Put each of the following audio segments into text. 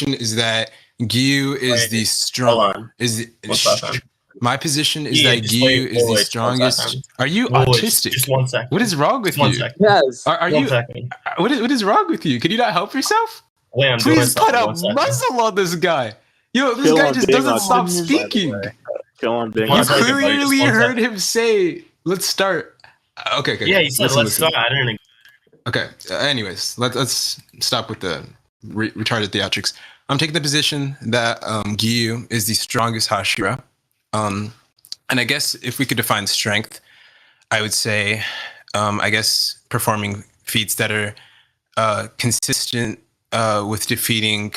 position is that Giyu is Wait, the strong. hold on. Is the, What's that then? my position is Yeah, that just Giyu wait, is the wait, 1 strongest. second. Are you Wait, autistic? just 1 second. What is wrong with Just 1 you? second. Yes. Are 1 you? second. What is wrong with you? Can you not help yourself? Wait, I'm doing Please put something. a 1 second. muzzle on this guy. Yo, this Chill guy on just being doesn't stop autistic, by the speaking. way. Chill on being One You second, buddy, just clearly 1 heard second. him say, "Let's start." Okay. Yeah, he said, Listen. let's start. I didn't. Okay. Anyways, let's stop with the retarded theatrics. I'm taking the position that Giyu is the strongest Hashira. And I guess if we could define strength, I would say, I guess performing feats that are consistent with defeating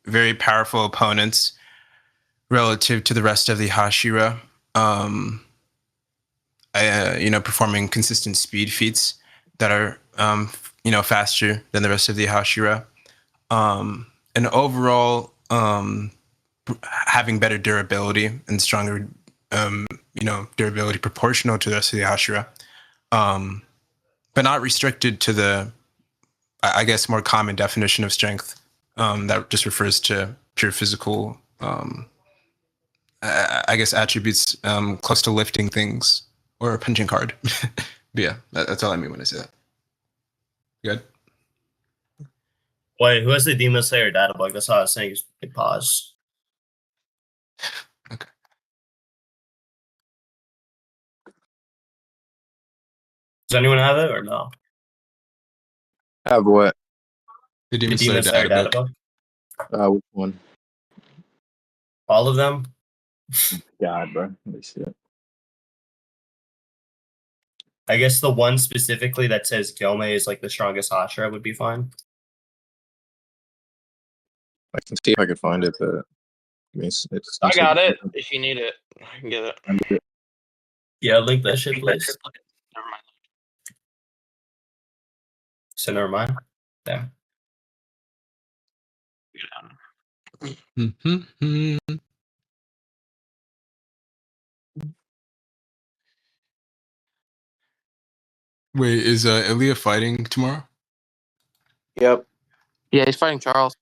very powerful opponents relative to the rest of the Hashira. Performing consistent speed feats that are, faster than the rest of the Hashira. And overall, having better durability and stronger, durability proportional to the rest of the Hashira. But not restricted to the, I guess, more common definition of strength that just refers to pure physical, I guess, attributes close to lifting things or punching hard. But yeah, that's all I mean when I say that. Good. Wait, who has the Demon Slayer data bug? That's all I was saying. Just pause. Okay. Does anyone have it or no? Have what? The The Demon Demon Slayer data book. bug? Which one? All of them? God, bro. Let me see it. I guess the one specifically that says Gyomi is like the strongest Hashira would be fine. I can see if I can find it, but I mean, it's I got it. If you need it, I can get it. Yeah, link that shit, please. Never mind. So never mind. Damn. Mm-hmm. Wait, is Aaliyah fighting tomorrow? Yep. Yeah, he's fighting Charles.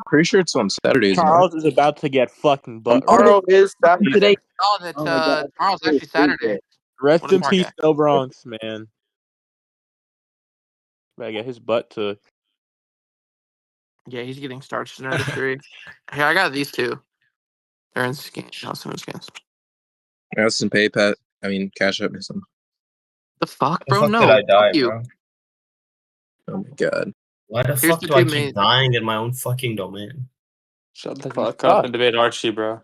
Pretty sure it's on Saturdays. Charles is about to get fucking butt. Tomorrow is Saturday. Today. Oh, it's Oh my God. tomorrow's actually Saturday. Rest What a in smart peace, guy. No Bronx, man. Better get his butt to. Yeah, he's getting starched in another 3. Here, I got these 2. They're in scan. I'll send them scans. That's some PayPal. I mean, Cash App me some. The fuck, The bro? fuck No. did I die, Fuck you. bro? Oh my God. Why the Here's fuck the do I two keep main- dying in my own fucking domain? Shut the fuck up and debate Archie, bro.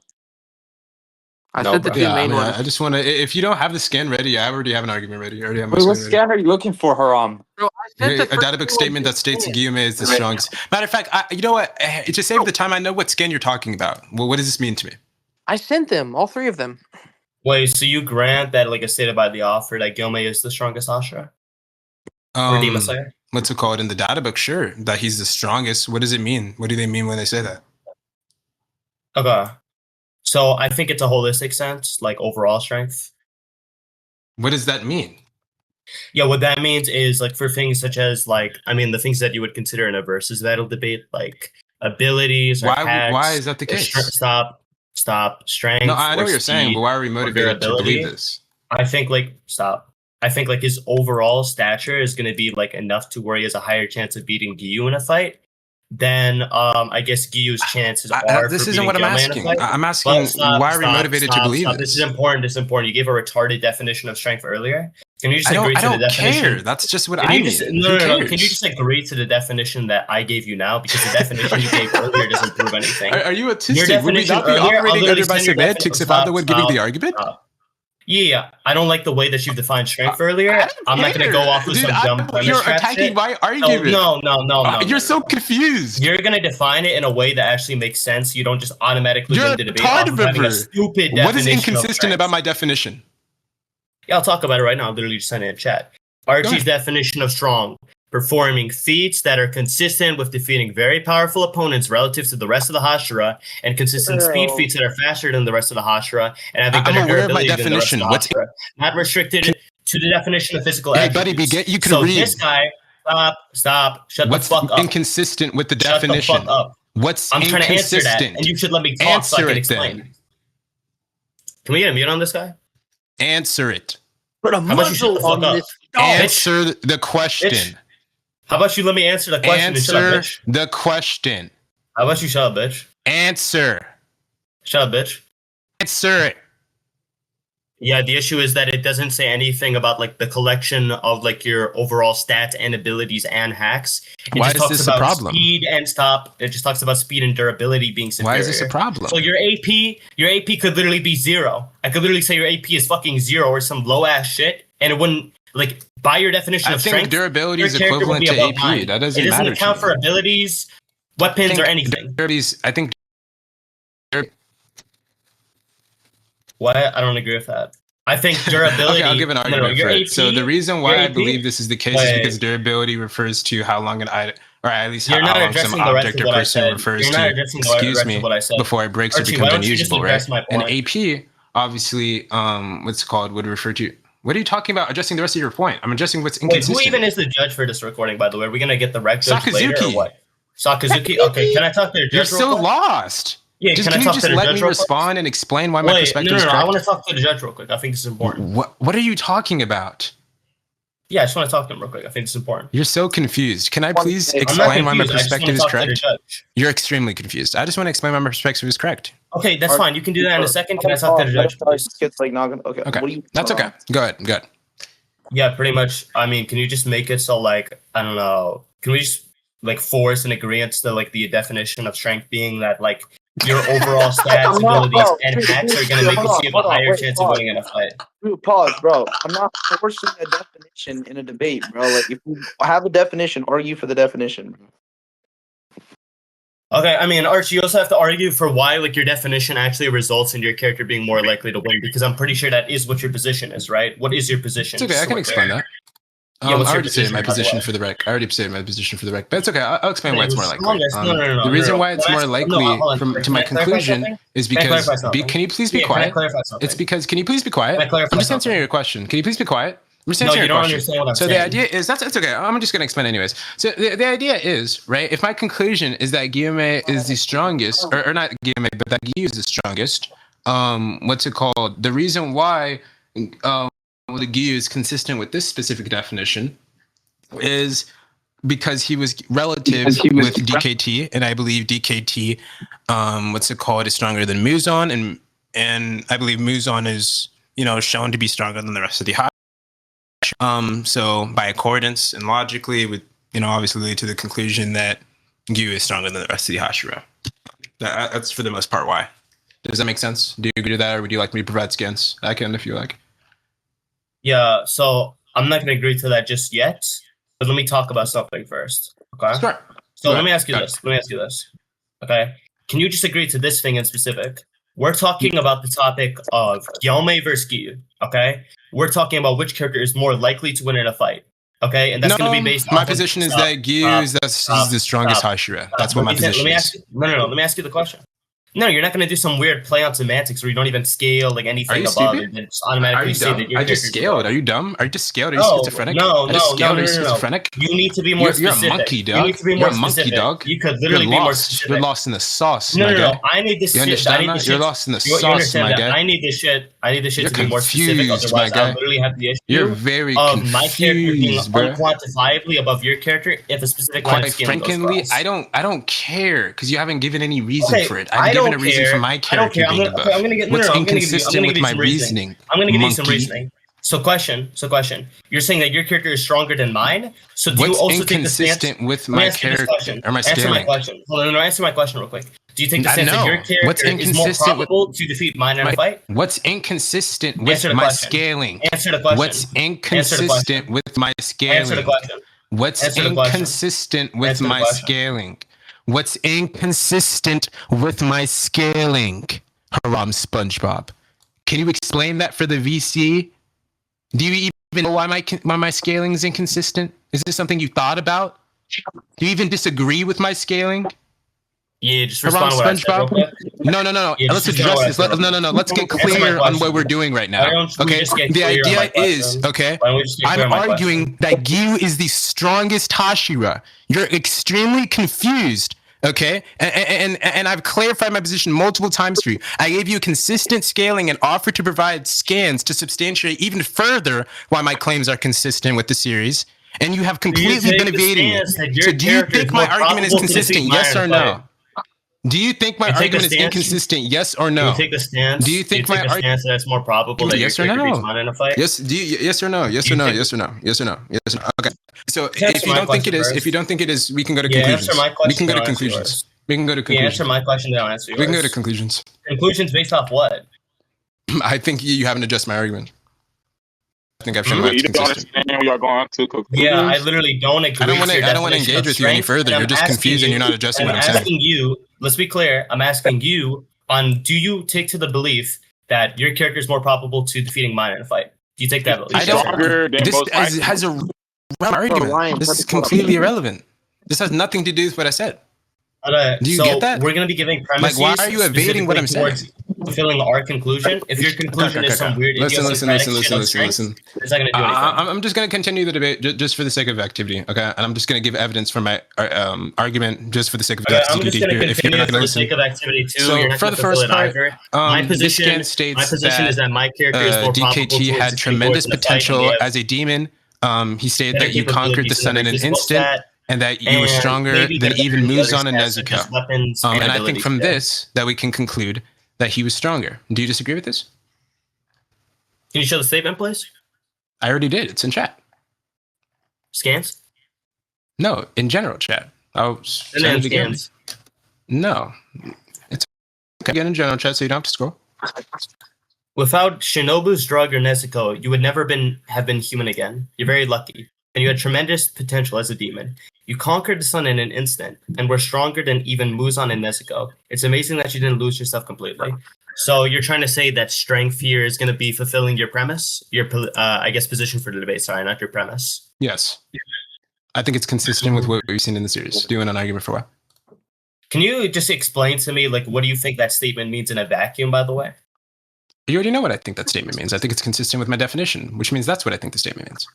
I No, sent the bro. 2 Yeah, main I ones. just want to. If you don't have the scan ready, I already have an argument ready. I already have my Wait, what scan scan are you looking for, Haram? Bro, I sent the ready. A data book statement that states Gyomi is the strongest. Matter of fact, you know what? To save the time, I know what scan you're talking about. Well, what does this mean to me? I sent them, all 3 of them. Wait, so you grant that, like, stated by the offer, that Gyomi is the strongest Hashira? Or Demon Slayer? What's it called in the data book? Sure, that he's the strongest. What does it mean? What do they mean when they say that? Okay. So I think it's a holistic sense, like overall strength. What does that mean? Yeah, what that means is, like, for things such as, like, I mean, the things that you would consider in a versus battle debate, like abilities or hacks. Why is that the or case? Stop. Strength. No, I know or what you're saying, speed but why are we or motivated to durability. believe this? I think, like, I think, like, his overall stature is going to be, like, enough to where he has a higher chance of beating Giyu in a fight than, I guess, Giyu's chances are. This for isn't beating what I'm Gyomi in a asking. fight. I'm asking why are we motivated to believe This this? is important. This is important. You gave a retarded definition of strength earlier. Can you just agree I to the don't definition? care. That's just what Can I you mean. just, Who no. cares? Can you just agree to the definition that I gave you now? Because the definition you gave earlier doesn't prove anything. Are you Your autistic? Would we definition not be earlier, operating I'll under my literally send your semantics if I'm the one giving the argument? Yeah, I don't like the way that you defined strength earlier. I'm not going to go off with some dumb premise. You're trap attacking shit. my argument. No. You're so confused. You're going to define it in a way that actually makes sense. You don't just automatically You're win a the debate off of having a stupid definition. What is of inconsistent strength. about my definition? Yeah, I'll talk about it right now. I'll literally just send it in chat. Archie's definition of strong: performing feats that are consistent with defeating very powerful opponents relative to the rest of the Hashira, and consistent speed feats that are faster than the rest of the Hashira, and having better durability than the rest of the Hashira. Not restricted to the definition of physical attributes. Buddy, you can so read. this guy, Stop. Shut What's the fuck up. inconsistent with the Shut definition? the fuck up. What's I'm trying to answer that, inconsistent? and you should let me talk so I Answer can it explain. then. Can we get a mute on this guy? Answer it. Put a How about you shut the muzzle on fuck up? this. Answer the question. Bitch. How about you let me answer the question and shut up, Answer bitch? the question. How about you shut up, bitch? Answer. Shut up, bitch. Answer it. Yeah, the issue is that it doesn't say anything about like the collection of like your overall stats and abilities and hacks. It Why just is talks this a about problem? speed and stop. It just talks about speed and durability being superior. Why is this a problem? So your AP could literally be 0. I could literally say your AP is fucking 0 or some low ass shit, and it wouldn't like by your definition I of think strength. durability your is character would equivalent be to above AP. mine. That doesn't It doesn't matter. account to for me. abilities, weapons, or anything. I think What? I don't agree with that. I think durability. okay, I'll give an argument your for it. AP, So the reason why your I AP believe this is the case is Wait. because durability refers to how long an item, or at least You're how not long some addressing the rest object of or what I person said. refers You're not to. addressing the Excuse rest me, of what I said. before it breaks or Archie, why becomes don't you just unusable, right? address my An point? AP obviously, what's it called, would refer to. What are you talking about? Addressing the rest of your point. I'm addressing what's Wait, inconsistent. who even is the judge for this recording, by the way? Are we going to get the rec judge later or Sakazuki. what? Sakazuki? Okay, can I talk to the You're judge real so quick? lost. Yeah, Just, can I can you talk just to the let judge me real quick? respond and explain why my Wait, perspective no, is I correct? want to talk to the judge real quick. I think this is important. What are you talking about? Yeah, I just want to talk to him real quick. I think it's important. You're so confused. Can I please I'm not explain why my confused. I just perspective is want to talk to the correct? judge. You're extremely confused. I just want to explain why my perspective is correct. Okay, that's fine. You can do that in a second. Can I talk to the judge, please? It's like not gonna. Okay. Okay, What do you? that's okay. Go ahead. Yeah, pretty much. I mean, can you just make it so like I don't know? Can we just like force an agreement to like the definition of strength being that like your overall stats, I'm not, abilities, bro. and Dude, hacks are gonna dude, make you hold see on, a higher wait, chance of winning in a fight? Dude, pause, bro. I'm not forcing a definition in a debate, bro. Like, if you have a definition, argue for the definition. Okay, I mean, Archie, you also have to argue for why like your definition actually results in your character being more likely to win, because I'm pretty sure that is what your position is, right? What is your position? It's okay. I Just can so explain we're that. Yeah, I what's your already stated my position, by the position way? for the rec. I already stated my position for the rec, but it's okay. I'll explain why it's more likely. Strongest- no, The reason no. why it's Can I more ask- likely no, hold on. to my Can I clarify conclusion something? is Can I because. clarify something? Can you please be Yeah, can I quiet? clarify something? It's because. Can you please be quiet? Can I clarify I'm just answering something? your question. Can you please be quiet? I'm just No, answering you your don't question. understand what I'm So saying. the idea is that's okay. I'm just gonna explain anyways. So the idea is right. If my conclusion is that Gyomi is the strongest, or not Gyomi, but that Giyu is the strongest. What's it called? The reason why the Giyu is consistent with this specific definition is because he was relative with DKT, and I believe DKT, what's it called, is stronger than Muzan, and I believe Muzan is shown to be stronger than the rest of the Hash. So by accordance and logically, it would obviously lead to the conclusion that Giyu is stronger than the rest of the Hashira. That's for the most part why. Does that make sense? Do you agree to that, or would you like me to provide scans? I can if you like. Yeah, so I'm not going to agree to that just yet, but let me talk about something first. Okay. Sure. So Go let me ahead. ask you this. Okay. Can you just agree to this thing in specific? We're talking about the topic of Gyomi versus Giyu. Okay. We're talking about which character is more likely to win in a fight. Okay, and that's going to be based. My position is that Giyu is he's the strongest Hashira. That's what my position is. Let me ask you the question. No, you're not going to do some weird play on semantics where you don't even scale like anything Are you above stupid? and then just automatically say that your I just character's scaled. better. Are you dumb? Are you just scaled? Are you No, schizophrenic? no. Are you schizophrenic? You need to be more You're a specific. monkey, dog. You need to be You're more a monkey, specific. dog. You could literally You're be more lost. specific. You're lost in the sauce, No, my no, guy. no. I need this You shit. understand I need that? this You're shit. lost in the You sauce, understand my that? guy. I need this shit. You're to be more specific. confused, my Otherwise, guy. I'll literally have the issue You're very of my character being confused, bro. unquantifiably above your character if a specific line Quite of scaling goes frankly, across. I don't care because you haven't given any reason Okay, for it. I I've don't given a reason care. for my I don't character care. being above. I'm gonna get. What's I'm gonna give you inconsistent with my some reasoning? I'm gonna give you some monkey? reasoning. So question. You're saying that your character is stronger than mine. So do you What's also think the stance? inconsistent with Let me my ask you this character question. or my Answer my scaling? question. Hold on, no, answer my question real quick. Do you think the I stance that your know. What's character is more inconsistent with probable to defeat mine in a fight? What's inconsistent with Answer the my question. scaling? Answer the question. What's Answer the inconsistent question. with my scaling? Answer the question. What's Answer the question. inconsistent with Answer the my question. scaling? What's inconsistent with my scaling? Haram SpongeBob. Can you explain that for the VC? Do you even know why my scaling is inconsistent? Is this something you thought about? Do you even disagree with my scaling? Yeah, just Haram respond to what I said real SpongeBob? quick. No. Yeah, Let's just address respond this. to what I said real No. Let's get Answer my clear on what question. we're doing right Why now. don't we Okay. just get The clear on my idea is question? okay. Why don't we just get clear I'm on my arguing that Giyu is the strongest Hashira. You're extremely confused. Okay, and I've clarified my position multiple times for you. I gave you a consistent scaling and offered to provide scans to substantiate even further why my claims are consistent with the series. And you have completely been evading me. So do you think my argument is consistent? Yes or no? Do you think my argument is inconsistent? Yes or no? Do you take the stance? Do you think my stance that it's more probable that your yes or character beats no? mine in a fight? Yes. Do you, yes or no? Yes or no? Yes or no? Yes or no? Yes or no? Okay. So if you don't think it is, we can go to conclusions. Answer my question. We can go to then I'll answer conclusions. yours. We can go to Yeah, conclusions. answer my question, then I'll answer yours. We can go to conclusions. Conclusions based off what? I think you haven't addressed my argument. I think I've shown why You it's don't consistent. understand we are going to conclusions. Yeah, I literally don't agree. I don't want with your to definition engage of with you any strength, further. and You're I'm just asking confused and you- you're not addressing what I'm saying. asking you. Let's be clear. I'm asking you on: do you take to the belief that your character is more probable to defeating mine in a fight? Do you take that belief? I don't. Stronger than This most has a argument. This is completely irrelevant. This has nothing to do with what I said. Do you so get that? We're going to be giving premises. Like, why are you evading what I'm saying? Fulfilling our conclusion. If your conclusion is some weird Listen. it's not going to do anything. I'm just going to continue the debate just for the sake of activity, okay? And I'm just going to give evidence for my argument just for the sake of I'm activity. just going to If you're continue not for going to the sake listen. of activity too. So You're not for gonna the first fulfill it part, either. this scan states is that my character is more probable DKT to had succeed tremendous in the fight than potential the as a demon. He stated better that you conquered the sun in an capabilities and instant, stat, and that you were and stronger maybe than better even than the other Muzan and stats, such as Nezuko. weapons And I think abilities. from Yeah. this that we can conclude that he was stronger. Do you disagree with this? Can you show the statement, please? I already did. It's in chat. Scans? No, in general chat. I'll And send then it again. scans. No, it's okay. Again in general chat, so you don't have to scroll. Without Shinobu's drug or Nezuko, you would never have been human again. You're very lucky. And you had tremendous potential as a demon. You conquered the sun in an instant, and were stronger than even Muzan and Nezuko. It's amazing that you didn't lose yourself completely. So you're trying to say that strength here is going to be fulfilling your premise? Your, I guess, position for the debate, sorry, not your premise. Yes. I think it's consistent with what we've seen in the series. Doing an argument for what? Can you just explain to me, like, what do you think that statement means in a vacuum, by the way? You already know what I think that statement means. I think it's consistent with my definition, which means that's what I think the statement means.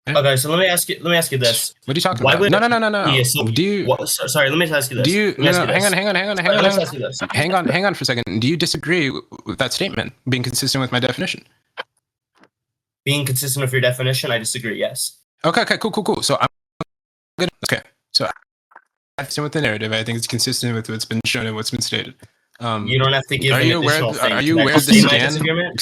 Yeah. Okay, so let me ask you this. What are you talking Why about? would- No. Yeah, so Do you? sorry, let me ask you this. Do you? Let me No, ask no, you this. hang on. Let me ask you this. Hang on for a second. Do you disagree with that statement being consistent with my definition? Being consistent with your definition, I disagree, yes. Okay, cool. So I'm good. Okay, so I'm consistent with the narrative. I think it's consistent with what's been shown and what's been stated. You don't have to give Are an you aware? additional thing. Are you Can I aware of the state my scan? disagreement?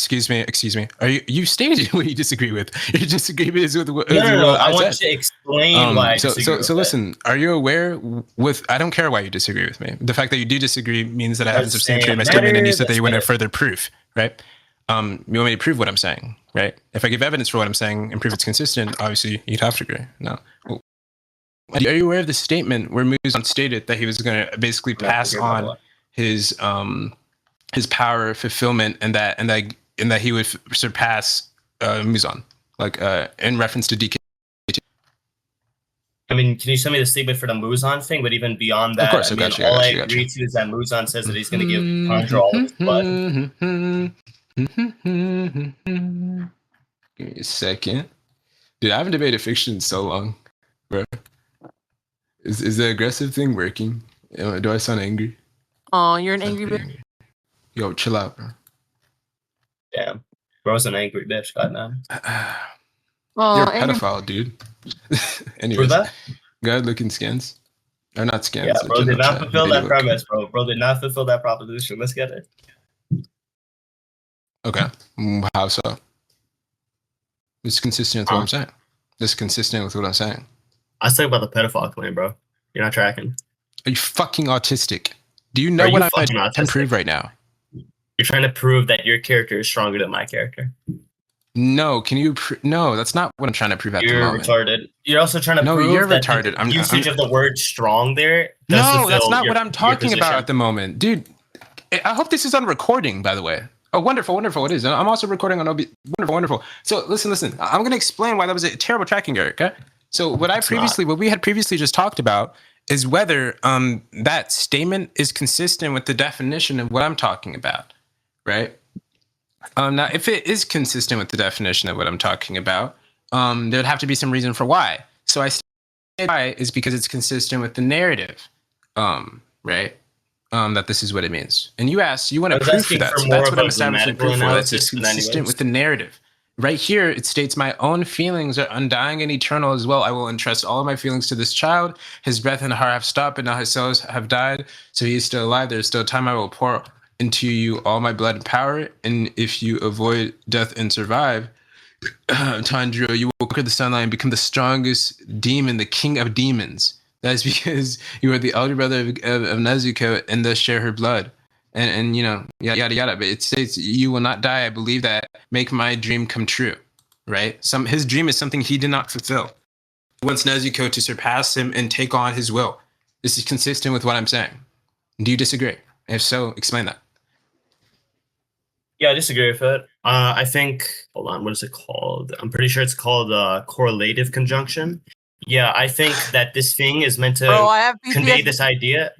Excuse me. Are you stated what you disagree with? Your disagreement is with what No. what I want said. you to explain why I disagree with So it. listen. Are you aware? With I don't care why you disagree with me. The fact that you do disagree means that I haven't That's substantiated my fair. statement, and you said that That's you want fair. further proof, right? You want me to prove what I'm saying, right? If I give evidence for what I'm saying and prove it's consistent, obviously you'd have to agree. No. Are you aware of the statement where Muzan stated that he was going to basically pass on his power of fulfillment and that he would surpass Muzan, like in reference to DK? I mean, can you send me the statement for the Muzan thing? But even beyond that, Of course, I got you, I all got I you, I got agree to is that Muzan says that he's going to give Tanjiro all of his blood. Give me a second. Dude, I haven't debated fiction in so long, bro. Is the aggressive thing working? Do I sound angry? Oh, you're an angry bitch. Yo, chill out, bro. Damn. Bro's an angry bitch, goddamn. Oh, You're a angry. pedophile, dude. Prove Anyways, that? good looking scans. Or not scans. Yeah, bro did general not chat, fulfill video that look. premise, bro. Bro did not fulfill that proposition. Let's get it. Okay. How so? This is consistent with what I'm saying. This is consistent with what I'm saying. I was talking about the pedophile claim, bro. You're not tracking. Are you fucking autistic? Do you know Are you what I'm fucking trying to autistic? prove right now? You're trying to prove that your character is stronger than my character. No, can you? No, that's not what I'm trying to prove at the You're moment. retarded. You're also trying to No, prove you're that retarded. the usage of the word strong there does No, fulfill that's not your- what I'm your talking about position. at the moment, dude. I hope this is on recording, by the way. Oh, wonderful. It is. I'm also recording on OB. Wonderful. So listen. I'm going to explain why that was a terrible tracking error. Okay. So what we had previously just talked about is whether that statement is consistent with the definition of what I'm talking about, right? Now, if it is consistent with the definition of what I'm talking about, there'd have to be some reason for why. So I say why is because it's consistent with the narrative, right? That this is what it means. And you want I a was proof for asking that. for So more that's of what I'm a establishing grammatical proof for. That's analysis, but consistent anyways. with the narrative. Right here, it states, my own feelings are undying and eternal as well. I will entrust all of my feelings to this child. His breath and heart have stopped, but now his cells have died. So he is still alive. There is still time. I will pour into you all my blood and power. And if you avoid death and survive, Tanjiro, you will conquer the sunlight and become the strongest demon, the king of demons. That is because you are the elder brother of Nezuko and thus share her blood. And yada, yada, yada. But it states, you will not die. I believe that. Make my dream come true, right? His dream is something he did not fulfill. He wants Nezuko to surpass him and take on his will. This is consistent with what I'm saying. Do you disagree? If so, explain that. Yeah, I disagree with it. I think, hold on, what is it called? I'm pretty sure it's called correlative conjunction. Yeah, I think that this thing is meant to Bro, I have convey PTSD. this idea.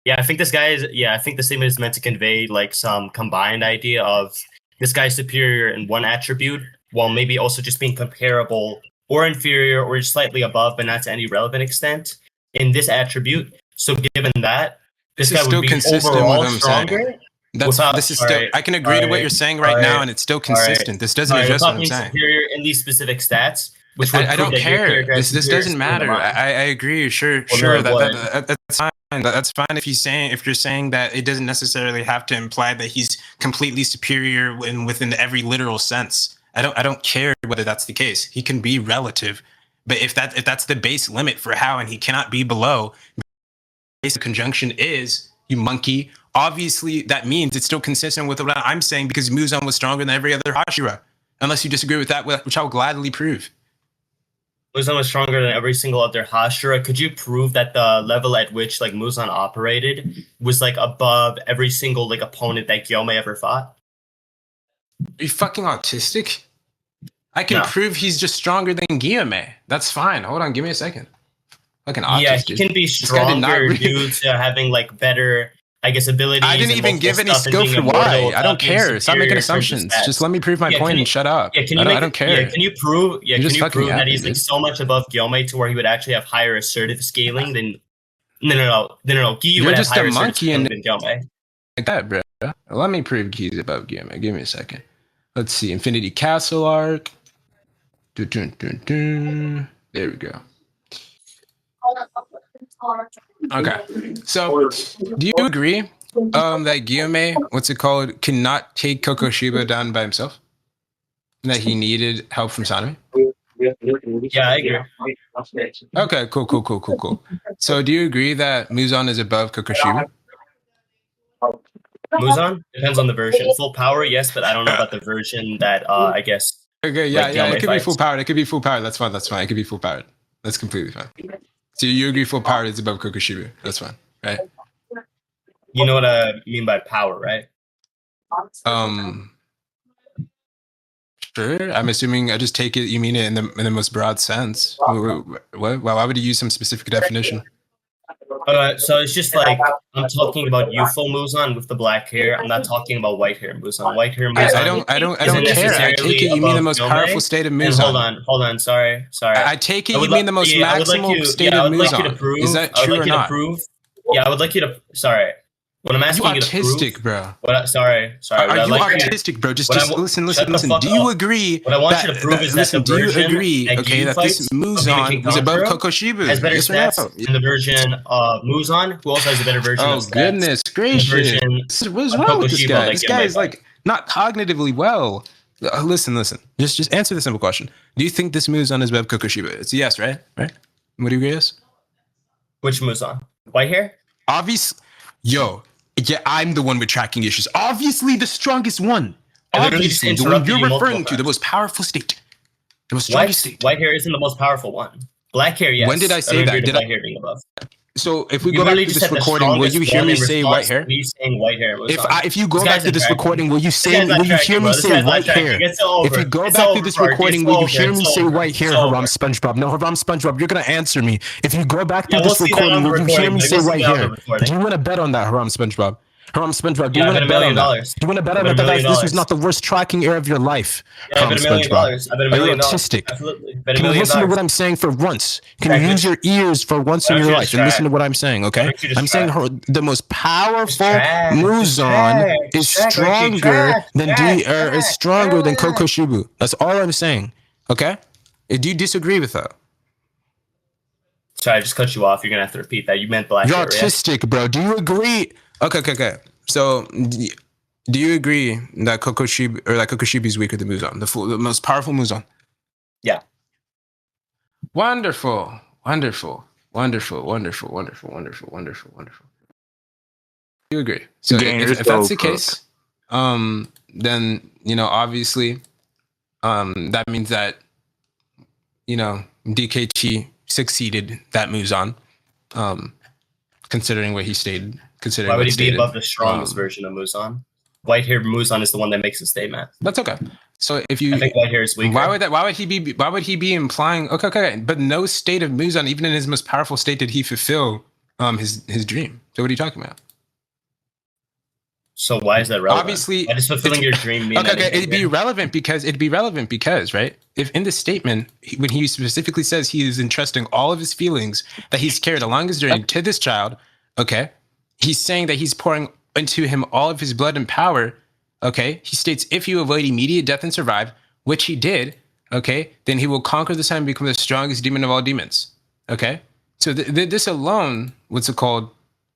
Yeah, I think this guy is. Yeah, I think the statement is meant to convey like some combined idea of this guy's superior in one attribute, while maybe also just being comparable or inferior or slightly above, but not to any relevant extent in this attribute. So, given that, this This guy is would still be consistent with overall what I'm saying. stronger. This is still. I can agree to what you're saying right now, and it's still consistent. This doesn't address what I'm saying. Superior in these specific stats, which would I prove don't that your care. character has This superior doesn't skill than matter. mine. I agree. Sure. No, it would. That's fine. That's fine if you're saying that it doesn't necessarily have to imply that he's completely superior within every literal sense. I don't care whether that's the case. He can be relative, but if that's the base limit for how, and he cannot be below, basic conjunction is, you monkey. Obviously, that means it's still consistent with what I'm saying, because Muzan was stronger than every other Hashira. Unless you disagree with that, which I will gladly prove. Muzan was stronger than every single other Hashira. Could you prove that the level at which like Muzan operated was like above every single like opponent that Gyomi ever fought? Are you fucking autistic? I can No. prove he's just stronger than Gyomi. That's fine. Hold on, give me a second. Fucking autistic. Yeah, he can be guy did not stronger read- due to having like better, I guess, abilities. I didn't and even multiple give any stuff and skill being for immortal why. I without don't being care. Stop making superior in terms of assumptions. stats. Just let me prove my Yeah, point can you- and shut up. Yeah, can you I make, don't care. Yeah, can you prove? Yeah, You're can just you fucking prove that happy, he's like dude. so much above Gyomi to where he would actually have higher assertive scaling than? No. Giyu You're would have just a higher assertive monkey scaling and- than Gyomi. Like that, bro. Let me prove he's above Gyomi. Give me a second. Let's see. Infinity Castle arc. Dun, dun, dun, dun. There we go. Okay. So, do you agree that Gyomi, what's it called, cannot take Kokoshiba down by himself? And that he needed help from Sanemi? Yeah, I agree. Okay, cool. So, do you agree that Muzan is above Kokoshiba? Muzan depends on the version. Full power, yes, but I don't know about the version that I guess. Okay, yeah, Like yeah, Gyomi it could fights. be full powered. It could be full powered. That's fine. It could be full powered. That's completely fine. So you agree full powered is above Kokoshiba. That's fine, right? You know what I mean by power, right? Sure. I'm assuming I just take it you mean it in the most broad sense. What? Why would you use some specific definition? So it's just like I'm talking about youthful Muzan with the black hair. I'm not talking about white hair Muzan. White hair Muzan. I don't isn't care. I take it you mean the necessarily most above powerful Gyomi. state of And Muzan. hold on. Sorry. I take it you mean the most maximal state of Muzan. Is that true or not? Yeah, I would like you to. Sorry, what I'm Are you asking you to autistic, prove. bro? Sorry. Are What you I'd like you to- autistic, bro? Just what I wa- listen. shut the Do fuck you up. agree? What I want you to prove is that listen. the Do you version agree? that Okay, Giyu that this fights of Muzan was above Kankuro Kokoshiba. has better Yes or stats no? than the version of Muzan, who also has a better version Oh of stats. goodness gracious! version What's of wrong with this Kokoshiba guy? that This Gyomi guy is fights. like not cognitively well. Listen. Just answer the simple question. Do you think this Muzan is above Kokoshiba? It's a yes, right? Right? What do you agree? Yes. Which Muzan? White hair? Obviously, yeah, I'm the one with tracking issues. Obviously, the strongest one. I literally just Obviously, the one interrupted you're you multiple referring to, the times. most powerful state, the most strongest state. White hair isn't the most powerful one. Black hair, yes. When did I say don't that? agree to Did I- black hair being above. So if we You go back literally to just this said the recording, will strongest you hear one me in say response white to hair? me saying white hair. If you go This back guy's to this untracking. recording, will you This guy's not hear tracking, me bro. This say guy's not white tracking. hair? It's over. If you go It's back over to this for Archie. recording, It's will you over. hear me It's say over. white hair, It's over. Haram SpongeBob? No, Haram SpongeBob, you're gonna answer me. If you go back to Yeah, we'll this see that on recording, the will you hear recording. me buddy. say We'll see white that on the hair? recording. Do you want to bet on that, Haram SpongeBob? Haram SpongeBob, do Yeah, you I want bet to $1 bet on million. that? Do you want to bet on I bet that? $1 million. This was not the worst tracking error of your life, Yeah, I Haram bet $1 million. SpongeBob. I bet $1 Are you million. autistic? Absolutely. Bet $1 Can you million. listen to what I'm saying for once? Can Okay, you use good. your ears for once Why in don't your you life just and try listen it? to what I'm saying, Why okay? don't you just I'm saying try the most powerful track. Muzan is Just track, Archie. stronger Track, than track, is stronger than track. Kokoshibu. That's all I'm saying. Okay? Do you disagree with that? Sorry, I just cut you off. You're gonna have to repeat that. You meant black You're hair, yeah? autistic, bro. Do you agree? Okay. So do you agree that Kokoshibu is weaker than Muzan, the most powerful Muzan? Yeah. Wonderful. You agree. So Gang, you're if so that's the cooked. case, then obviously, that means that DKT succeeded that Muzan, considering what he stated. Considering Why would what he be stated. above the strongest version of Muzan? White hair Muzan is the one that makes a statement. That's okay. So if I you, think white hair is weaker. why would he be implying? Okay. But no state of Muzan, even in his most powerful state, did he fulfill his dream. So what are you talking about? So why is that relevant? Obviously, why does fulfilling your dream mean okay. anything? It'd be relevant because right, if in the statement when he specifically says he is entrusting all of his feelings that he's carried along his journey to this child, okay, he's saying that he's pouring into him all of his blood and power. Okay, he states if you avoid immediate death and survive, which he did, okay, then he will conquer the sun and become the strongest demon of all demons. Okay, so this alone, what's it called?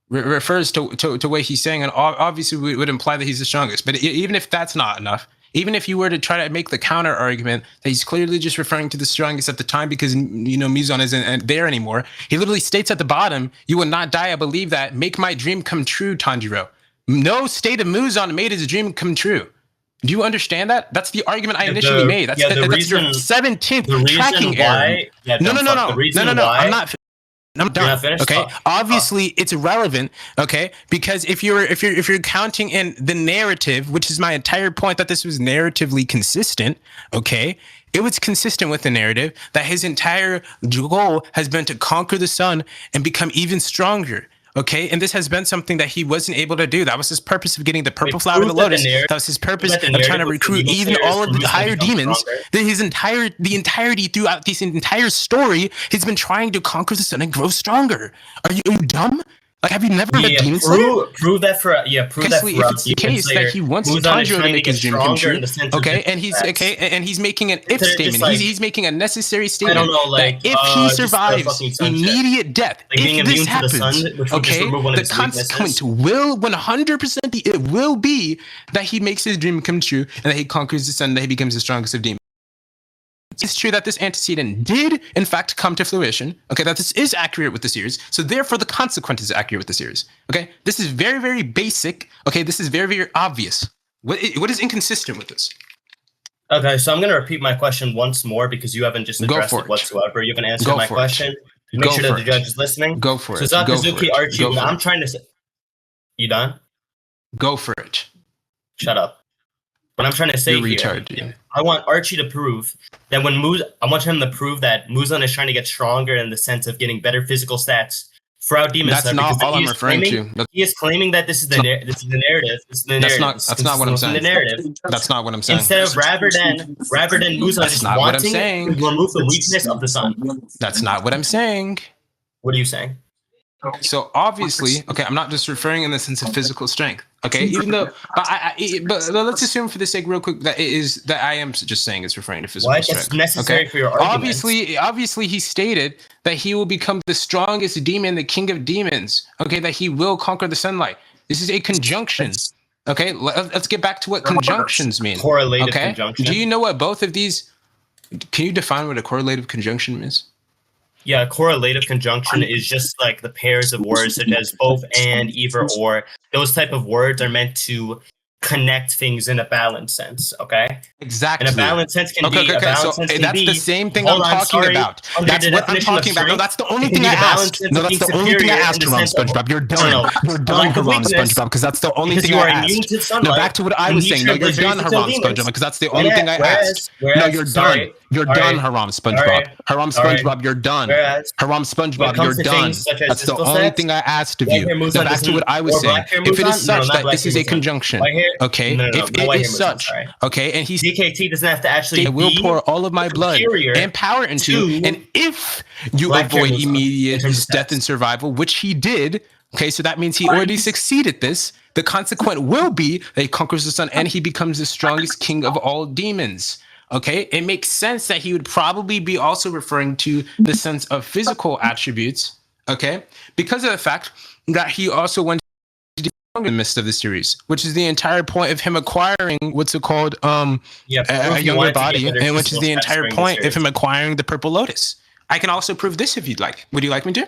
Refers to what he's saying, and obviously would imply that he's the strongest. But even if that's not enough, even if you were to try to make the counter argument that he's clearly just referring to the strongest at the time because Muzan isn't there anymore, he literally states at the bottom, "You will not die. I believe that. Make my dream come true, Tanjiro." No state of Muzan made his dream come true. Do you understand that? That's the argument I initially made. That's your 17th tracking error. No. I'm not. I'm done. Okay. Obviously, it's irrelevant. Okay, because if you're counting in the narrative, which is my entire point that this was narratively consistent. Okay, it was consistent with the narrative that his entire goal has been to conquer the sun and become even stronger. Okay, and this has been something that he wasn't able to do. That was his purpose of getting the purple flower of the lotus. That was his purpose of trying to recruit even all of the higher demons. The entirety throughout this entire story, he's been trying to conquer the sun and grow stronger. Are you dumb? Like, have you never read Demon Slayer? Prove that for prove that for if it's the case that he wants Tanjiro to make his dream come true, okay, and he's making an if statement. He's making a necessary statement. I don't know, like that if he survives immediate death, like if this happens, okay, the consequence will 100% be it will be that he makes his dream come true and that he conquers the sun, that he becomes the strongest of demons. It's true that this antecedent did, in fact, come to fruition. Okay, that this is accurate with the series. So therefore, the consequence is accurate with the series. Okay, this is very, very basic. Okay, this is very, very obvious. What is inconsistent with this? Okay, so I'm going to repeat my question once more because you haven't just addressed it whatsoever. You haven't answered my question. Make sure that the judge is listening. Go for it. So Sakazuki, Archie, I'm trying to say... You done? Go for it. Shut up. What I'm trying to say here, I want Archie to prove that I want him to prove that Muzan is trying to get stronger in the sense of getting better physical stats throughout Demon Slayer. That's not all I'm referring to. He is claiming that this is the narrative. This is the narrative. That's not what I'm saying. The narrative. That's not what I'm saying. Instead of rather than Muzan just wanting to remove the weakness of the sun. That's not what I'm saying. What are you saying? So obviously, okay, I'm not just referring in the sense of physical strength. Okay, even though, but let's assume for the sake, real quick, that I am just saying it's referring to physical strength. That's necessary for your argument. Obviously, he stated that he will become the strongest demon, the king of demons. Okay, that he will conquer the sunlight. This is a conjunction. Okay, let's get back to what conjunctions mean. Correlative conjunction. Do you know what both of these? Can you define what a correlative conjunction is? Yeah, correlative conjunction is just like the pairs of words such as both, and, either, or. Those type of words are meant to connect things in a balanced sense. Okay. Exactly. And a balanced sense can be. A balanced sense can that's be, the same thing hold I'm on, talking sorry, about. under That's the what I'm definition of talking about. No, strength, that's the only it can thing be I the balanced asked. sense No, of that's being the only thing I superior in asked, the Haram sense of- SpongeBob. You're No, done. no. You're A done, lack of Haram weakness, SpongeBob, because that's the only because thing you I are immune asked. to No, sunlight. back to what I and was nature saying. No, you're obliterates done, the Haram demons. SpongeBob, because that's the only thing I asked. No, Whereas, you're sorry, done. You're sorry, done, Haram SpongeBob. sorry, Haram sorry. SpongeBob, you're done. Whereas, Haram when SpongeBob, it you're comes to done. things such as That's the physical only sets, thing I asked of white you. hair Now Muzan back to what I was or saying. black hair If it is Muzan? No, such not that black this hair is a Muzan. conjunction, White hair? okay? No, If not it white is hair Muzan, such, sorry. okay, and he's DKT doesn't have to actually I will be pour all of my blood superior and power into you. to And if you black hair avoid Muzan in immediate terms of death and stats. survival, which he did, okay, so that means he already succeeded this. The consequent will be that he conquers the sun and he becomes the strongest king of all demons. Okay, it makes sense that he would probably be also referring to the sense of physical attributes. Okay, because of the fact that he also went in the midst of the series, which is the entire point of him acquiring what's it called a younger body, and which is the entire point of him acquiring the purple lotus. I can also prove this if you'd like. Would you like me to?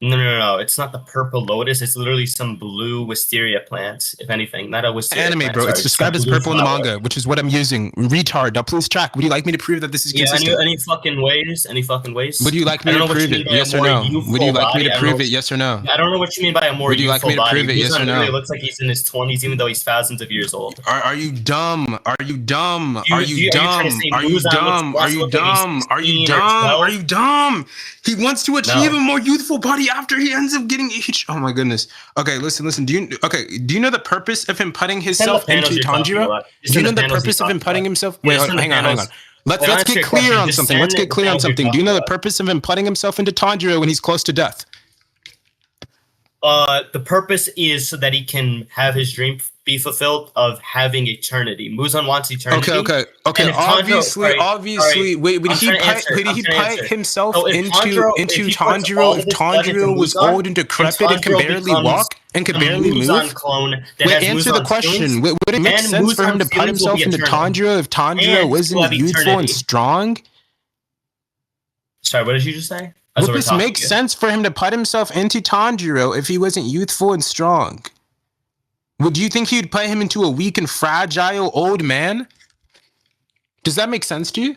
No. It's not the purple lotus. It's literally some blue wisteria plant, if anything. Not a wisteria Anime, plant, bro. sorry. It's described as Some blue purple in the flower. manga, which is what I'm using. Retard. Now, please track. Would you like me to prove that this is Yeah, consistent? any fucking ways? Any fucking ways? Would you like me I don't to know what you prove mean it? by a Yes or more no? youthful Would you like me body. to I don't know prove it? Yes or no? I don't know what you mean by a more Would you like youthful me to body. prove it? Yes or Muzan no? literally looks like he's in his 20s, even though he's thousands of years old. Are you dumb? Are you dumb? Are you Are you trying to dumb? say Are you Muzan dumb? looks Are you like he's dumb? Are you 16 or dumb? 12? Are you dumb? He wants to achieve No. a more youthful body after he ends up getting aged. Oh my goodness. Okay, listen. Do you know the purpose of him putting himself into Tanjiro? Do you know the purpose of him putting himself? Wait, hang on. Let's get clear on something. Let's get clear on something. Do you know the purpose of him putting himself into Tanjiro when he's close to death? The purpose is so that he can have his dream be fulfilled of having eternity. Muzan wants eternity. Okay. And if Tanjiro, Obviously. Wait, would he put himself into Tanjiro if Tanjiro was old and decrepit and can barely walk and can barely move? Clone Wait, answer the question. Would it make sense for him to put himself into Tanjiro if Tanjiro wasn't youthful and strong? Sorry, what did you just say? Would this make sense for him to put himself into Tanjiro if he wasn't youthful and strong? Would you think he'd put him into a weak and fragile old man? Does that make sense to you?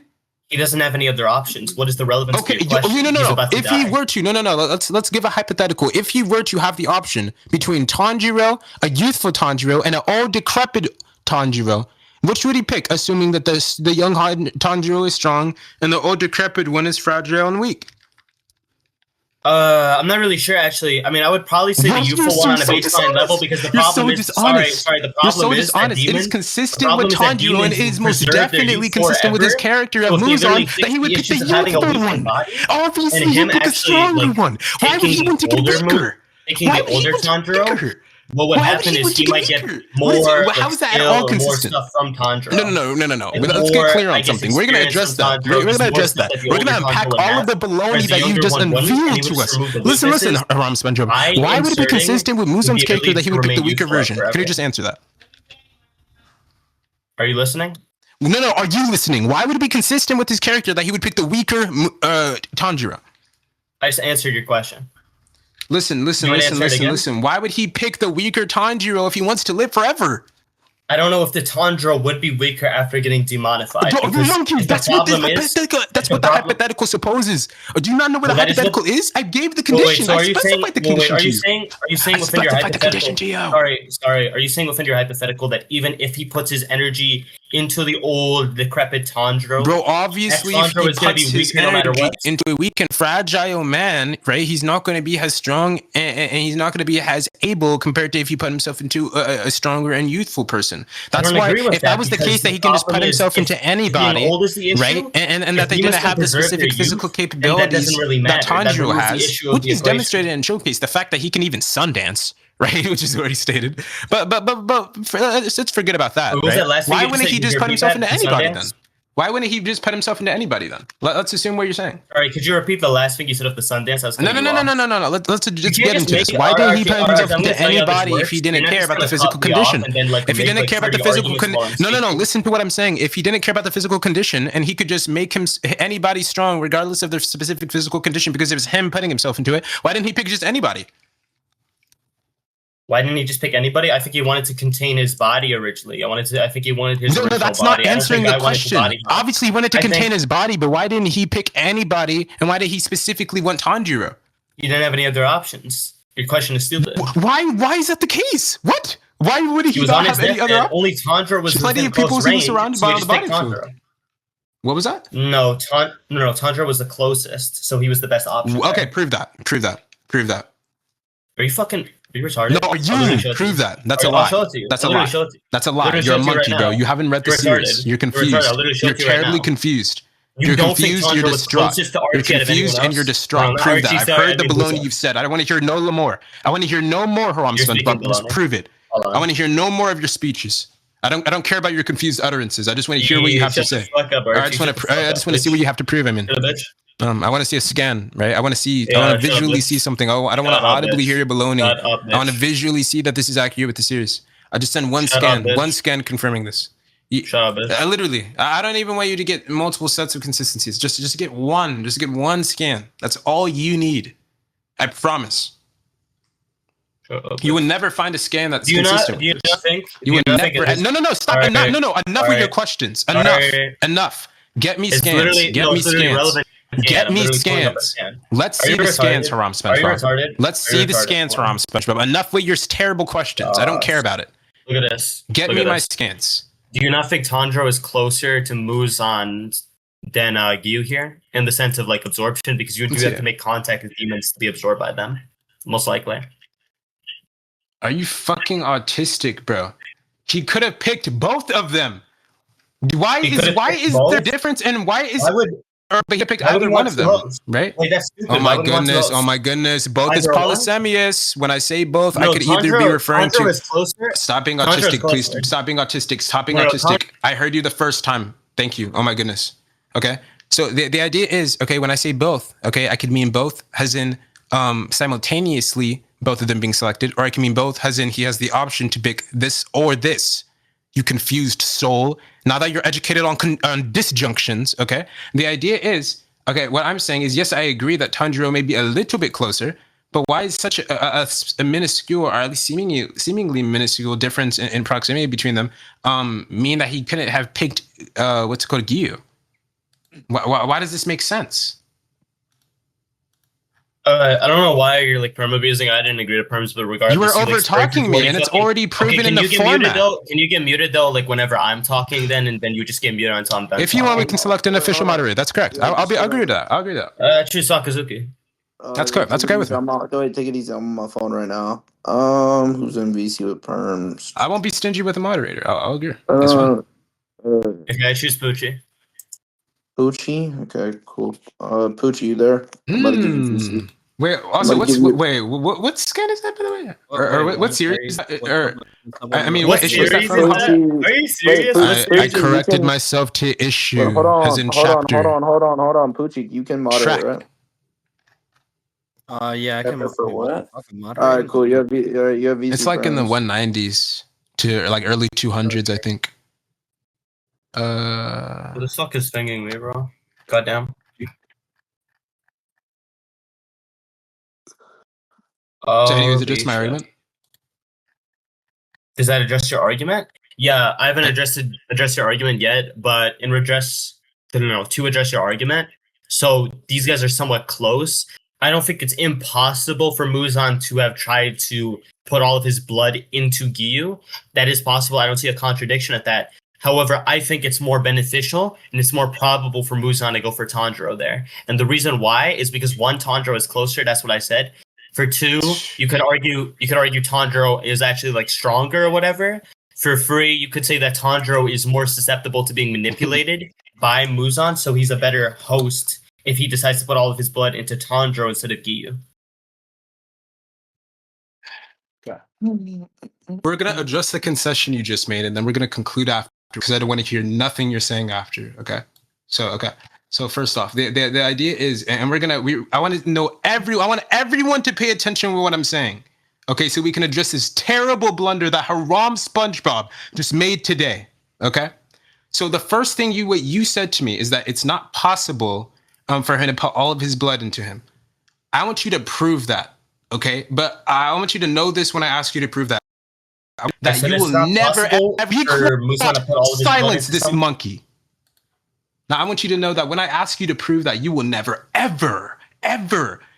He doesn't have any other options. What is the relevance of your question? No. If he were to, no. Let's give a hypothetical. If he were to have the option between Tanjiro, a youthful Tanjiro, and an old decrepit Tanjiro, which would he pick? Assuming that the young Tanjiro is strong and the old decrepit one is fragile and weak. I'm not really sure actually. I mean, I would probably say the youthful one on a baseline level because the problem is sorry. The problem is dishonest. It is consistent with Tanjiro and it is most definitely consistent with his character of Muzan that he would pick the youthful one. Obviously, he would pick a stronger one. Why would he want to get weaker? Taking the older Tanjiro. What would happen is he might get more how is that at all consistent? More stuff from Tanjiro. No. Let's get clear on something. We're going to address that. We're going to address that. We're going to unpack all of the baloney that you've just unveiled to us. Listen, Haram SpongeBob. Why would it be consistent with Muzan's character that he would pick the weaker version? Can you just answer that? Are you listening? No. Are you listening? Why would it be consistent with his character that he would pick the weaker Tanjiro? I just answered your question. Listen. Why would he pick the weaker Tanjiro if he wants to live forever? I don't know if the Tanjiro would be weaker after getting demonified. That's what the hypothetical supposes. Do you not know what a hypothetical is? I gave the condition. Are you saying within your hypothetical? Sorry. Are you saying within your hypothetical that even if he puts his energy into the old decrepit Tanjiro, bro, obviously if he puts his energy into a weak and fragile man, right, he's not going to be as strong and he's not going to be as able compared to if he put himself into a stronger and youthful person. That's why if that was the case that he can just put himself into anybody, right, and that they didn't have the specific physical capabilities that Tanjiro has, which he's demonstrated in Showcase, the fact that he can even Sundance, right, which is already stated. But let's forget about that. Right? Why wouldn't he just put himself into anybody then? Why wouldn't he just put himself into anybody then? Let's assume what you're saying. All right, could you repeat the last thing you said of the Sundance? No. Let's get into this. Why didn't he put himself into anybody if he didn't care about the physical condition? If he didn't care about the physical condition, no. Listen to what I'm saying. If he didn't care about the physical condition and he could just make him anybody strong regardless of their specific physical condition because it was him putting himself into it, why didn't he pick just anybody? Why didn't he just pick anybody? I think he wanted to contain his body originally. I think he wanted his original that's body. not answering the I wanted to question. body him. Obviously, he wanted to I contain think- his body, but why didn't he pick anybody? And why did he specifically want Tanjiro? He didn't have any other options. Your question is stupid. Why is that the case? What? Why would He he was not on his have any other deathbed. options? Only Tanjiro was Plenty within of people close who were range, surrounded so by he all just the picked battlefield. Tanjiro. What was that? No, Tanjiro was the closest, so he was the best option. Okay, there. prove that. Are you retarded? No, I'll literally show you it prove to you. that. That's a I'll lie. show it to you. That's I'll a literally lie. show it to you. That's a lie. Literally You're a show it to you monkey, right bro. now. You haven't read the You're series. retarded. You're You're confused. retarded. I'll literally show it You're to you right terribly now. confused. You You're don't think confused. Tanjiro You're was distraught. closest to You're Archi out of anyone confused and else? you're distraught. No, Prove that. Archie's I've there, heard the I mean, baloney Buzo. you've said. I don't want to hear no more. I want to hear no more, Haram You're speaking SpongeBob. Just baloney. prove it. Hold on. I want to hear no more of your speeches. I don't care about your confused utterances. I just want to hear what you have to say. Shut the fuck up, Or Archie. I just want Shut to. the fuck I up, just want to see bitch. what you have to prove. I mean, Shut up, bitch. I want to see a scan, right? I want to see. Yeah, I want shut to up, visually bitch. see something. Oh, I don't want Shut to up, audibly bitch. hear your baloney. Shut up, I want to bitch. visually see that this is accurate with the series. I just send one Shut scan, up, bitch. one scan confirming this. Shut up, bitch. Literally, I don't even want you to get multiple sets of consistencies. Just get one. Just get one scan. That's all you need. I promise. Shut up, You bitch. will never find a scan that's Do you consistent. not with this. think? You do would not think never. it is- No, stop. Alright, Enough. Enough with your alright, questions. Enough. alright. Enough. Get me It's scans. literally Get no, me it's literally scans. irrelevant. Get I'm me literally pulling up a scans. scan. Let's Are see you the scans, retarded? Haram Are you SpongeBob. retarded? Let's Are you see the retarded? scans, Hold on. Haram SpongeBob. Enough with your terrible questions. I don't care about it. Look at this. Get Look me at my this. scans. Do you not think Tanjiro is closer to Muzan than Giyu here in the sense of like absorption? Because you do Let's have see to it. make contact with demons to be absorbed by them, most likely. Are you fucking autistic, bro? He could have picked both of them. Why He is could've picked there both? difference and why is Why would but he picked why would either he one want of two them, hosts? right? Wait, that's stupid. Oh Why my would he want two goodness! hosts? Oh my goodness! Both is Either one? polysemious. When I say both, I No, could either be referring Tanjiro to. is closer. Stop being Tanjiro is autistic, please. closer. Stop being autistic. Stop being No, autistic. I heard you the first time. Thank you. Oh my goodness. Okay. So the idea is, okay, when I say both, okay, I could mean both as in simultaneously both of them being selected, or I can mean both as in he has the option to pick this or this. You confused soul. Now that you're educated on disjunctions, okay, the idea is, okay, what I'm saying is, yes, I agree that Tanjiro may be a little bit closer, but why is such a minuscule, or at least seemingly minuscule difference in proximity between them mean that he couldn't have picked what's it called, Giyu? Why does this make sense? I don't know why you're like perm abusing. I didn't agree to perms, but regardless, You were like, over talking me, and it's already proven in the format. Can you get muted though? Like whenever I'm talking, and then you just get muted until I'm done. If you want, we can select an official moderator. That's correct. I'll agree with that. I'll agree with that. Choose Sakazuki. That's good. That's okay with me. Go ahead, take it easy. I'm on my phone right now. Who's in VC with perms? I won't be stingy with a moderator. I'll agree. That's fine. Okay, I choose Poochie. Poochie? Okay, cool. Poochie, you there? I'm about to give you VC. Wait. Also, I'm what's gonna give wait? What scan is that, by the way? Or what series? Or I mean, What what issue is that series from? is that? Are you serious? Poochie, I you corrected can- myself to issue, Hold on, as in hold on, chapter. hold on. Poochie, you can moderate, Track. right? Yeah, I can. For what? I can All moderate. right, cool. You have VC. It's like in the perms. 190s to like early 200s, I think. What the fuck is stinging me, bro? Goddamn. So anyways, Oh, it's just my Bisha. argument. Does that address your argument? Yeah, I haven't addressed your argument yet, but to address your argument. So these guys are somewhat close. I don't think it's impossible for Muzan to have tried to put all of his blood into Giyu. That is possible. I don't see a contradiction at that. However, I think it's more beneficial and it's more probable for Muzan to go for Tanjiro there. And the reason why is because one, Tanjiro is closer. That's what I said. For two, you could argue Tanjiro is actually like stronger or whatever. For three, you could say that Tanjiro is more susceptible to being manipulated by Muzan, so he's a better host if he decides to put all of his blood into Tanjiro instead of Giyu. We're gonna address the concession you just made, and then we're gonna conclude after because I don't want to hear nothing you're saying after. Okay. So first off, the idea is, and I want to know I want everyone to pay attention to what I'm saying. Okay, so we can address this terrible blunder that Haram SpongeBob just made today. Okay. So the first thing what you said to me is that it's not possible for him to put all of his blood into him. I want you to prove that. Okay, but I want you to know this when I ask you to prove that. I That said you it's will not never possible ever for Muzan to put all of his blood silence into this someone. monkey. Now I want you to know that when I ask you to prove that, you will never ever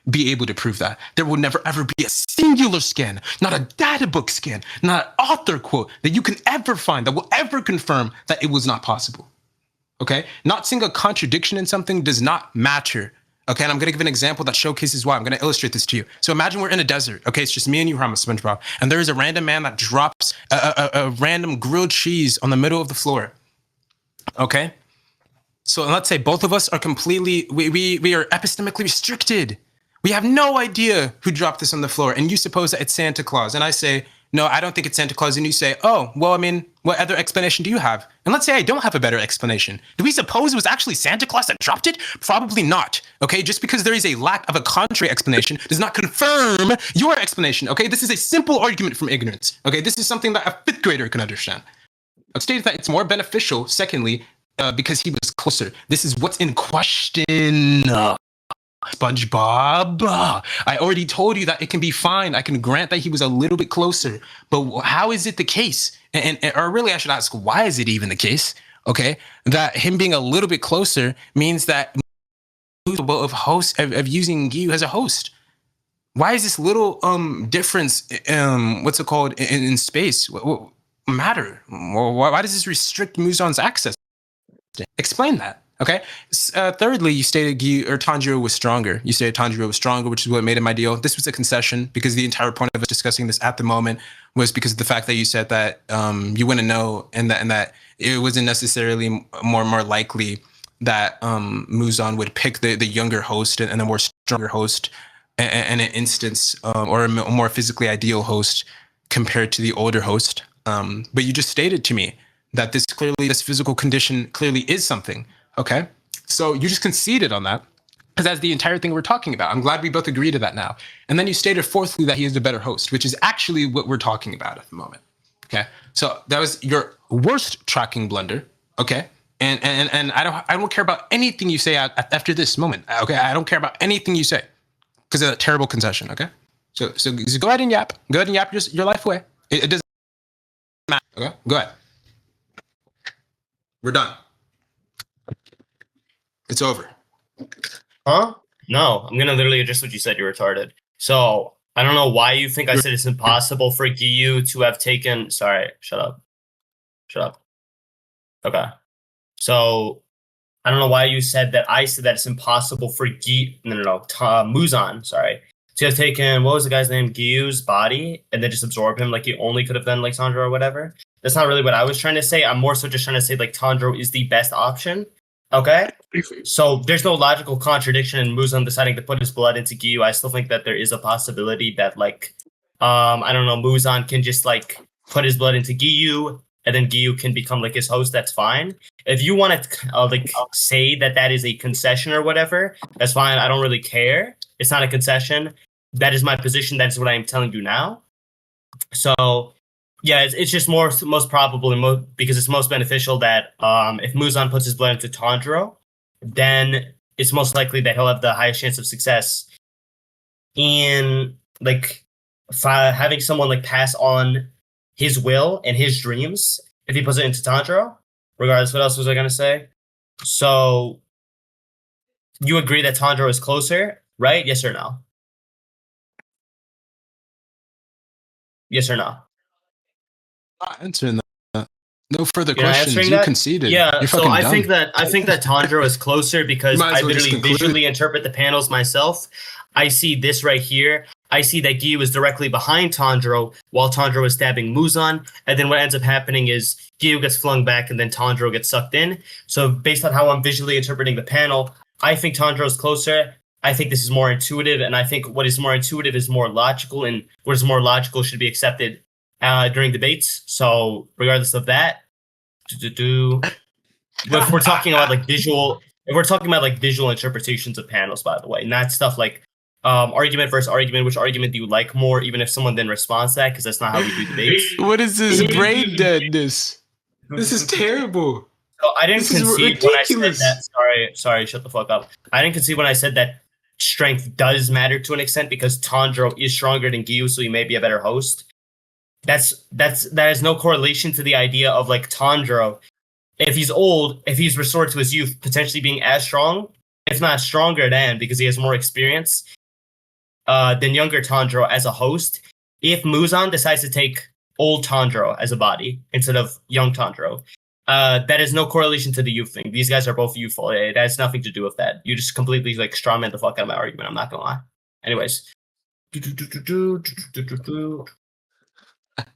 be able to prove that. There will never ever be a singular scan, not a data book scan, not an author quote that you can ever find that will ever confirm that it was not possible. Okay? Not seeing a contradiction in something does not matter. Okay, and I'm gonna give an example that showcases why. I'm gonna illustrate this to you. So imagine we're in a desert. Okay, it's just me and you, Haram, SpongeBob, and there is a random man that drops a random grilled cheese on the middle of the floor. Okay, so let's say both of us are completely we are epistemically restricted. We have no idea who dropped this on the floor, and you suppose that it's Santa Claus, and I say, no, I don't think it's Santa Claus, and you say, oh, well, I mean, what other explanation do you have? And let's say I don't have a better explanation. Do we suppose it was actually Santa Claus that dropped it? Probably not. Okay, just because there is a lack of a contrary explanation does not confirm your explanation. Okay, this is a simple argument from ignorance. Okay, this is something that a fifth grader can understand. I've stated that it's more beneficial, secondly, because he was closer. This is what's in question. SpongeBob, I already told you that it can be fine. I can grant that he was a little bit closer, but how is it the case? Or really, I should ask, why is it even the case? Okay, that him being a little bit closer means that of using Giyu as a host. Why is this little difference? What's it called in space? What matter? Why does this restrict Muzan's access? Explain that. Okay. Thirdly, you stated Tanjiro was stronger. You stated Tanjiro was stronger, which is what made him ideal. This was a concession because the entire point of us discussing this at the moment was because of the fact that you said that you wouldn't know, and that it wasn't necessarily more likely that Muzan would pick the younger host and the more stronger host in an instance, or a more physically ideal host compared to the older host. But you just stated to me that this physical condition clearly is something. Okay, so you just conceded on that, because that's the entire thing we're talking about. I'm glad we both agree to that now. And then you stated fourthly that he is the better host, which is actually what we're talking about at the moment. Okay, so that was your worst tracking blunder. Okay, and I don't care about anything you say after this moment. Okay, I don't care about anything you say because of that terrible concession. Okay, so go ahead and yap. Go ahead and yap your life away. It doesn't matter. Okay, go ahead. We're done. It's over. Huh? No, I'm gonna literally address what you said. You're retarded. So I don't know why you think I said it's impossible for Giyu to have taken. Sorry, shut up. Okay. So I don't know why you said that. I said that it's impossible for Muzan. Sorry, to have taken, what was the guy's name? Giyu's body and then just absorb him like he only could have done like Tanjiro or whatever. That's not really what I was trying to say. I'm more so just trying to say like Tanjiro is the best option. Okay, so there's no logical contradiction in Muzan deciding to put his blood into Giyu. I still think that there is a possibility that like, I don't know, Muzan can just like put his blood into Giyu, and then Giyu can become like his host. That's fine. If you want to like say that is a concession or whatever, that's fine. I don't really care. It's not a concession. That is my position. That's what I am telling you now. So. Yeah, it's just most probable because it's most beneficial that if Muzan puts his blood into Tanjiro, then it's most likely that he'll have the highest chance of success in like having someone like pass on his will and his dreams if he puts it into Tanjiro. Regardless, what else was I gonna say? So you agree that Tanjiro is closer, right? Yes or no? Yes or no? Not answering that. No further You're not questions. answering You that? conceded. Yeah, You're so fucking I dumb. think that Tanjiro is closer because Might as I well just literally conclude. visually interpret the panels myself. I see this right here. I see that Giyu is directly behind Tanjiro while Tanjiro is stabbing Muzan, and then what ends up happening is Giyu gets flung back and then Tanjiro gets sucked in. So based on how I'm visually interpreting the panel, I think Tanjiro is closer. I think this is more intuitive, and I think what is more intuitive is more logical, and what is more logical should be accepted during debates. So regardless of that, if we're talking about like visual interpretations of panels, by the way, not stuff like argument versus argument, which argument do you like more, even if someone then responds to that, because that's not how we do debates. What is this brain deadness? This is terrible. So I didn't This is concede when I said ridiculous. that. Sorry, shut the fuck up. I didn't concede when I said that strength does matter to an extent because Tanjiro is stronger than Giyu, so he may be a better host. That is no correlation to the idea of like Tanjiro, if he's old, if he's restored to his youth, potentially being as strong, if not stronger than, because he has more experience than younger Tanjiro as a host. If Muzan decides to take old Tanjiro as a body instead of young Tanjiro, that is no correlation to the youth thing. These guys are both youthful. It has nothing to do with that. You just completely like strawman the fuck out of my argument. I'm not gonna lie. Anyways.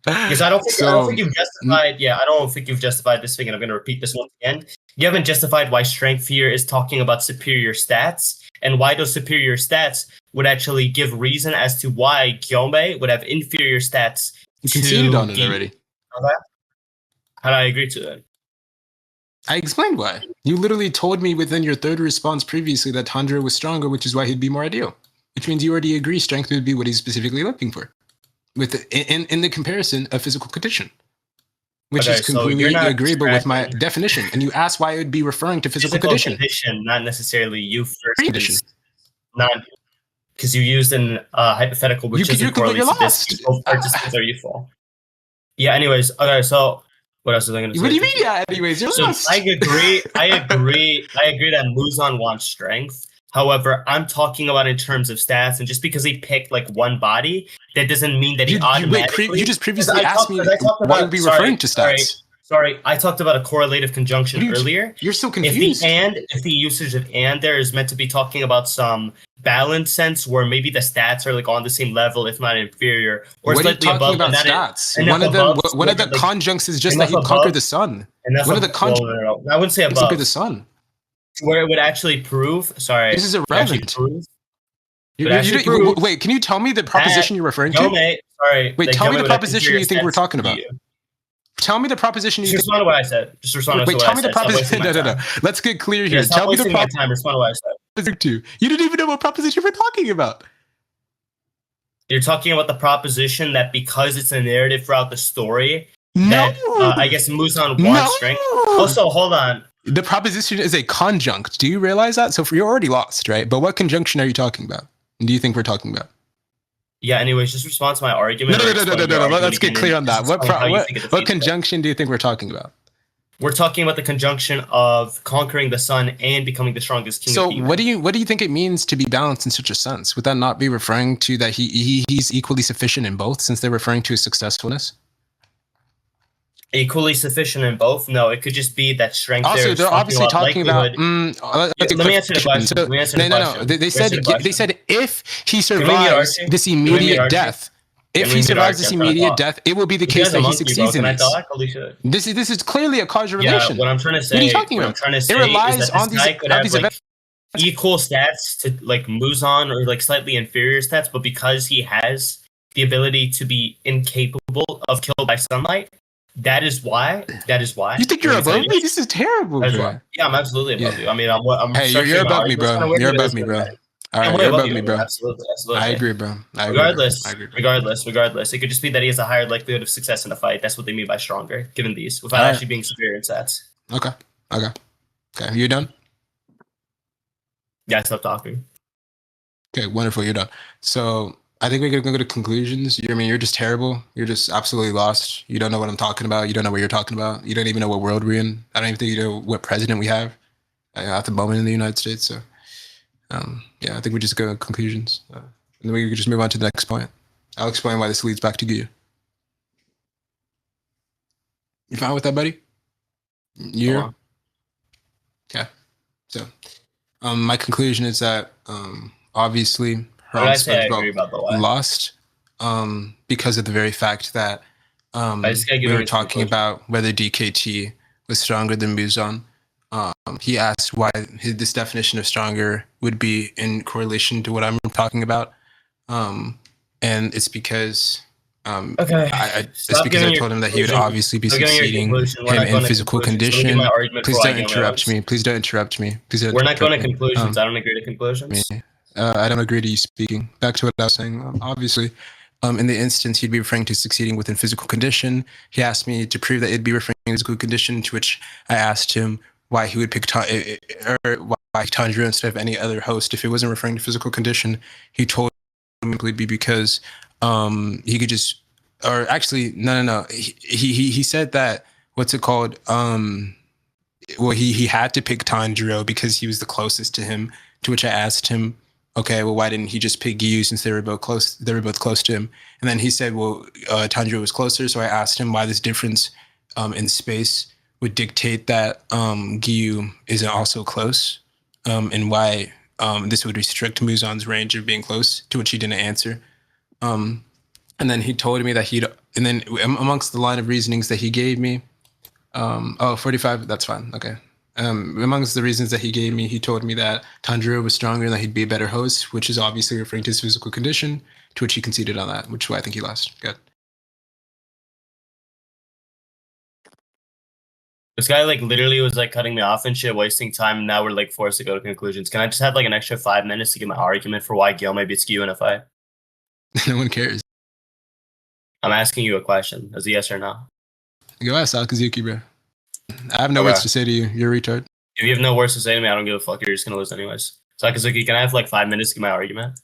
Because I don't think you've justified. Yeah, I don't think you've justified this thing, and I'm going to repeat this once again. You haven't justified why strength here is talking about superior stats, and why those superior stats would actually give reason as to why Gyomi would have inferior stats. You conceded on it already. Okay. How do I agree to it? I explained why. You literally told me within your third response previously that Tanjiro was stronger, which is why he'd be more ideal. Which means you already agree strength would be what he's specifically looking for. With in the comparison of physical condition, which is completely agreeable with my definition. And you asked why it would be referring to physical condition, not necessarily youth condition. Not because you used an hypothetical, which isn't correlated to this. Both participants are youthful. Yeah. Anyways, okay. So what else was I going to say? What do you mean? Yeah. Anyways, you're lost. I agree that Muzan wants strength. However, I'm talking about in terms of stats, and just because he picked like one body, that doesn't mean that he automatically. You just previously asked me why would be referring to stats. Sorry, I talked about a correlative conjunction earlier. You're so confused. If the usage of and there is meant to be talking about some balance sense where maybe the stats are like on the same level, if not inferior, or what slightly are you talking above. About stats. One of the conjuncts is just that he conquered the sun. One of the conjuncts. I wouldn't say above. Conquer the sun. Where it would actually prove. Sorry, this is irrelevant. Wait, can you tell me the proposition you're referring to? Sorry. Wait, tell me the proposition you think we're talking about. Tell me the proposition. Just respond to what I said. Just respond to what I said. Wait, tell me the proposition. No. Let's get clear here. Tell me the proposition. Respond to what I said. You didn't even know what proposition we're talking about. You're talking about the proposition that because it's a narrative throughout the story, that I guess Muzan wants strength. Also, hold on. The proposition is a conjunct. Do you realize that? So you're already lost, right? But what conjunction are you talking about? Do you think we're talking about? Yeah, anyways, just respond to my argument. No. Let's get clear on that. What conjunction do you think we're talking about? We're talking about the conjunction of conquering the sun and becoming the strongest king of demons. So what do you think it means to be balanced in such a sense? Would that not be referring to that he's equally sufficient in both, since they're referring to his successfulness? Equally sufficient in both? No, it could just be that strength. Also, they're obviously talking about. Let me answer the question. No. They said if he survives this immediate death, it will be the case that he succeeds in this. This is clearly a causal relation. What I'm trying to say. What are you talking about? It relies on these events. Equal stats to like Muzan or like slightly inferior stats, but because he has the ability to be incapable of killed by sunlight. That is why. You think you're above me? This is terrible, bro. Yeah, I'm absolutely above you. I mean, I'm hey, you're above me, bro. You're above me, bro. All right, you're above me, bro. Absolutely. I agree, bro. Regardless, it could just be that he has a higher likelihood of success in a fight. That's what they mean by stronger, given these, without actually being superior in stats. Okay. You done? Yeah, stop talking. Okay, wonderful. You're done. So I think we're gonna go to conclusions. You're just terrible. You're just absolutely lost. You don't know what I'm talking about. You don't know what you're talking about. You don't even know what world we're in. I don't even think you know what president we have at the moment in the United States. So, I think we just go to conclusions, and then we can just move on to the next point. I'll explain why this leads back to Giyu. You fine with that, buddy? Yeah. Okay. So, my conclusion is that obviously. Lost because of the very fact that we were talking about whether DKT was stronger than Muzan. He asked why this definition of stronger would be in correlation to what I'm talking about. And it's because I told him that he would obviously be succeeding him in physical condition. Please don't interrupt me. We're not going to conclusions. I don't agree to conclusions. I don't agree to you speaking. Back to what I was saying. Obviously, in the instance, he'd be referring to succeeding within physical condition. He asked me to prove that it'd be referring to physical condition, to which I asked him why he would pick or why Tanjiro instead of any other host if it wasn't referring to physical condition. He told me it would be because he could just, or actually no. He said that what's it called? Well, he had to pick Tanjiro because he was the closest to him. To which I asked him, okay, well, why didn't he just pick Giyu since they were both close? They were both close to him. And then he said, well, Tanjiro was closer. So I asked him why this difference in space would dictate that Giyu isn't also close, and why this would restrict Muzan's range of being close. To which he didn't answer. And then he told me that and then amongst the line of reasonings that he gave me, 45, that's fine. Okay. Amongst the reasons that he gave me, he told me that Tanjiro was stronger and that he'd be a better host, which is obviously referring to his physical condition, to which he conceded on that, which is why I think he lost. Good. This guy like literally was like cutting me off and shit, wasting time, and now we're like forced to go to conclusions. Can I just have like an extra 5 minutes to give my argument for why Gyomi beats Giyu in a fight? No one cares. I'm asking you a question. Is it yes or no? Go ask Sakazuki, bro. I have no Okay. words to say to you. You're a retard. If you have no words to say to me, I don't give a fuck. You're just gonna lose anyways. Sakazuki, can I have like 5 minutes to give my argument?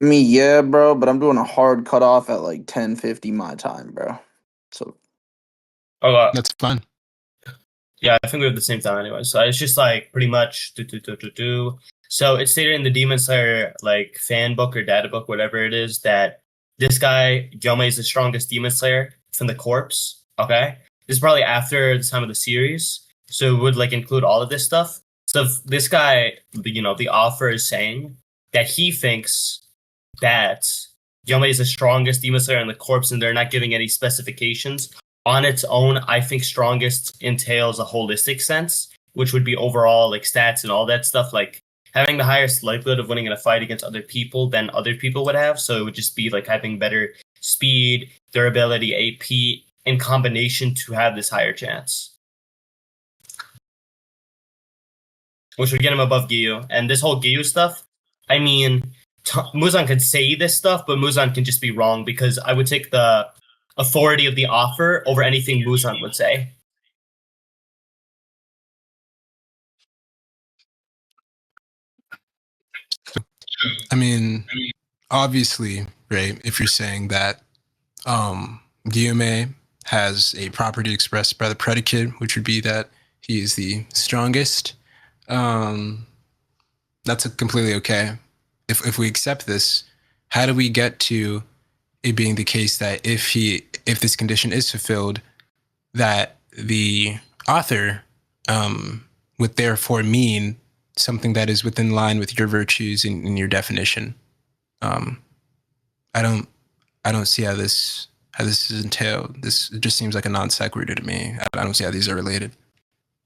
I mean, yeah, bro, but I'm doing a hard cutoff at like 10:50 my time, bro. So Oh, That's fine. yeah, I think we have the same time anyway. So it's just like pretty much So it's stated in the Demon Slayer like fan book or data book, whatever it is, that this guy Gyomi is the strongest Demon Slayer from the corpse. Okay, this is probably after the time of the series, so it would like include all of this stuff. So if this guy, the author is saying that he thinks that Gyomi is the strongest Demon Slayer in the corpse, and they're not giving any specifications. On its own, I think strongest entails a holistic sense, which would be overall like stats and all that stuff, like having the highest likelihood of winning in a fight against other people than other people would have. So it would just be like having better speed, durability, AP in combination to have this higher chance, which would get him above Giyu. And this whole Giyu stuff, I mean, Muzan could say this stuff, but Muzan can just be wrong, because I would take the authority of the offer over anything Muzan would say. I mean, obviously, right, if you're saying that Gyomi has a property expressed by the predicate, which would be that he is the strongest, that's completely okay. If we accept this, how do we get to it being the case that if this condition is fulfilled, that the author would therefore mean something that is within line with your virtues and your definition? I don't see how this is entailed. This just seems like a non sequitur to me. I don't see how these are related.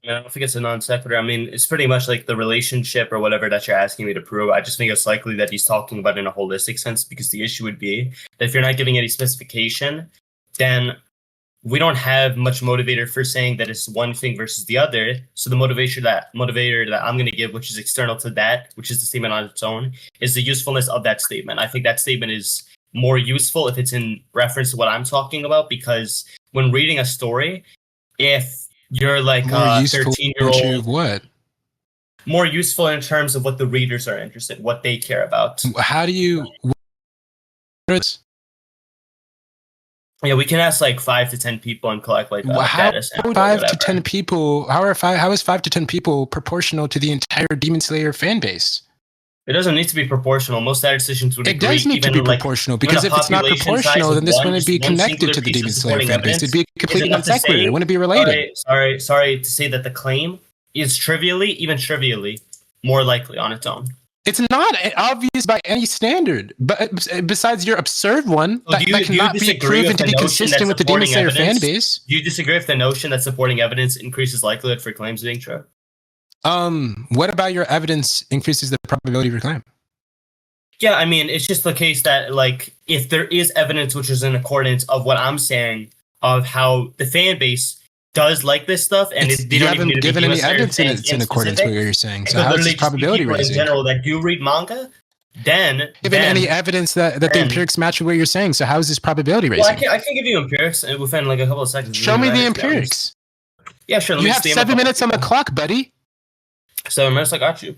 I don't think it's a non sequitur. I mean, it's pretty much like the relationship or whatever that you're asking me to prove. I just think it's likely that he's talking about it in a holistic sense, because the issue would be that if you're not giving any specification, then we don't have much motivator for saying that it's one thing versus the other. So the motivator that I'm going to give, which is external to that, which is the statement on its own, is the usefulness of that statement. I think that statement is more useful if it's in reference to what I'm talking about, because when reading a story, if you're like More a useful 13-year-old, of what? more useful in terms of what the readers are interested, what they care about. How do you? Yeah, we can ask like 5 to 10 people and collect like How data sample or 5 to whatever. 10 people? How is 5 to 10 people proportional to the entire Demon Slayer fan base? It doesn't need to be proportional. Most statisticians would It agree. does need to even, be like, proportional, even because a if it's not population size proportional, of then this one- wouldn't be just one connected singular to the piece of Demon Slayer supporting fan base. It'd be a evidence complete is non enough to sequitur. say- It wouldn't be related. Sorry to say that the claim is trivially more likely on its own. It's not obvious by any standard, but besides your absurd one So that do you cannot be disagree proven with to the be notion consistent that with the Demon supporting Slayer fan evidence- base. Do you disagree with the notion that supporting evidence increases likelihood for claims being true? What about your evidence increases the probability of your claim? Yeah, I mean, it's just the case that, like, if there is evidence which is in accordance of what I'm saying, of how the fan base does like this stuff, and they You don't even haven't need to be given any Demon Slayer evidence fans it's in accordance with what you're saying. So how is this probability people in raising? general that do read manga, then Given any evidence that the empirics match with what you're saying, so how is this probability raising? well, I can give you empirics within like a couple of seconds. Show me the to be honest. empirics. Yeah, sure. Let You me have steam 7 up. minutes on the clock, buddy. 7 minutes. I got you.